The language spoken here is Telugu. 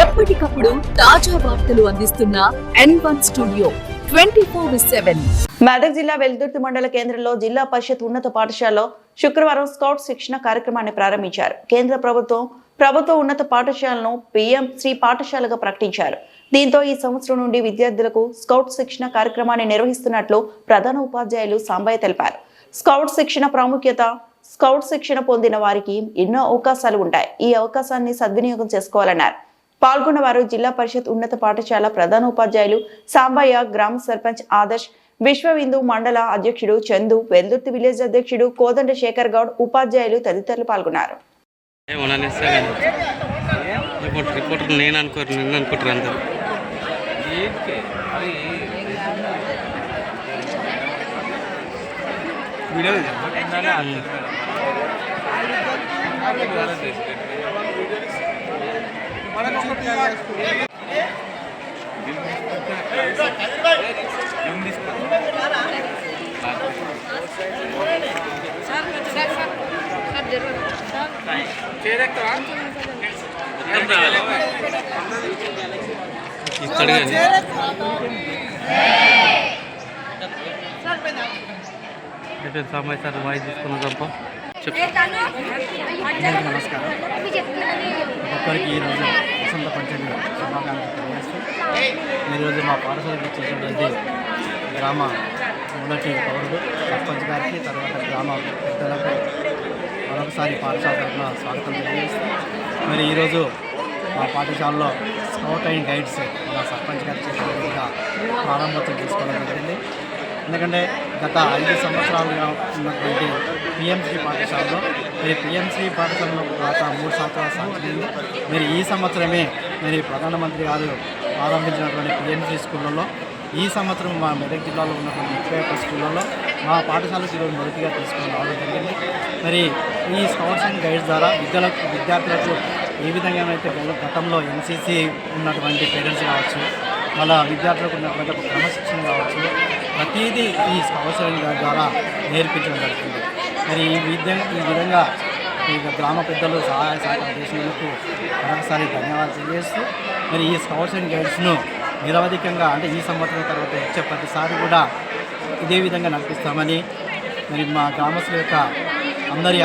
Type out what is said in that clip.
ఎప్పటికప్పుడు తాజా వార్తలు అందిస్తున్న N1 స్టూడియో 24/7. మెదక్ జిల్లా వెల్దుర్తి మండల కేంద్రంలో జిల్లా పరిషత్ ఉన్నత పాఠశాలలో శుక్రవారం స్కౌట్ శిక్షణ కార్యక్రమాన్ని ప్రారంభించారు. కేంద్ర ప్రభుత్వ ఉన్నత పాఠశాలను PM శ్రీ పాఠశాలగా ప్రకటించారు. దీంతో ఈ సంవత్సరం నుండి విద్యార్థులకు స్కౌట్ శిక్షణ కార్యక్రమాన్ని నిర్వహిస్తున్నట్లు ప్రధాన ఉపాధ్యాయులు సాంబయ్య తెలిపారు. స్కౌట్ శిక్షణ ప్రాముఖ్యత, స్కౌట్ శిక్షణ పొందిన వారికి ఎన్నో అవకాశాలు ఉంటాయి. ఈ అవకాశాన్ని సద్వినియోగం చేసుకోవాలన్నారు. పాల్గొన్న వారు జిల్లా పరిషత్ ఉన్నత పాఠశాల ప్రధాన ఉపాధ్యాయులు సాంబయ్య, గ్రామ సర్పంచ్ ఆదర్శ్, విశ్వవిందు మండల అధ్యక్షుడు చందు, వెల్దుర్తి విలేజ్ అధ్యక్షుడు కోదండ శేఖర్ గౌడ్, ఉపాధ్యాయులు తదితరులు పాల్గొన్నారు. సాంబయ్య సార్ వాయిస్ తీసుకున్న తప్ప నమస్కారం. ఒక్కొక్కరికి ఈరోజు వసంత పంచమి శుభాకాంక్షలు తెలియజేస్తూ ఈరోజు మా పాఠశాలకు వచ్చేటువంటి గ్రామ మొదటి పౌరుడు సర్పంచ్ గారికి, తర్వాత గ్రామ పెద్దలకు మరొకసారి పాఠశాల తరఫున స్వాగతం తెలియజేస్తూ మరి ఈరోజు మా పాఠశాలలో స్కౌట్ అండ్ గైడ్స్ మన సర్పంచ్ గారి చేతుల ప్రారంభోత్సవం తీసుకోవడం జరిగింది. ఎందుకంటే గత 5 సంవత్సరాలుగా ఉన్నటువంటి PMC పాఠశాలలో మరి PMC పాఠశాలలో గత 3 సంవత్సరాలు సాధించింది. మరి ఈ సంవత్సరమే మరి ప్రధానమంత్రి గారు ప్రారంభించినటువంటి PMC స్కూళ్ళలో ఈ సంవత్సరం మా మెదక్ జిల్లాలో ఉన్నటువంటి 31 స్కూళ్ళలో మా పాఠశాలకు ఈరోజు మొదటిగా తీసుకొని రావడం జరిగింది. మరి ఈ స్కౌట్స్ అండ్ గైడ్స్ ద్వారా విద్యార్థులకు ఏ విధంగానైతే గతంలో NCC ఉన్నటువంటి పేరెంట్స్ కావచ్చు, వాళ్ళ విద్యార్థులకు ఉన్నటువంటి ఒక క్రమశిక్షణ కావచ్చు, ప్రతిదీ ఈ స్కౌట్స్ అండ్ గైడ్స్ ద్వారా నేర్పించడం జరుగుతుంది. మరి ఈ విధంగా గ్రామ పెద్దలు సహాయ సహకారం చేసినందుకు మరొకసారి ధన్యవాదాలు తెలియజేస్తూ మరి ఈ స్కౌట్స్ అండ్ గైడ్స్ను నిరవధికంగా అంటే ఈ సంవత్సరం తర్వాత వచ్చే ప్రతిసారి కూడా ఇదే విధంగా నడిపిస్తామని మరి మా గ్రామస్తుల యొక్క అందరి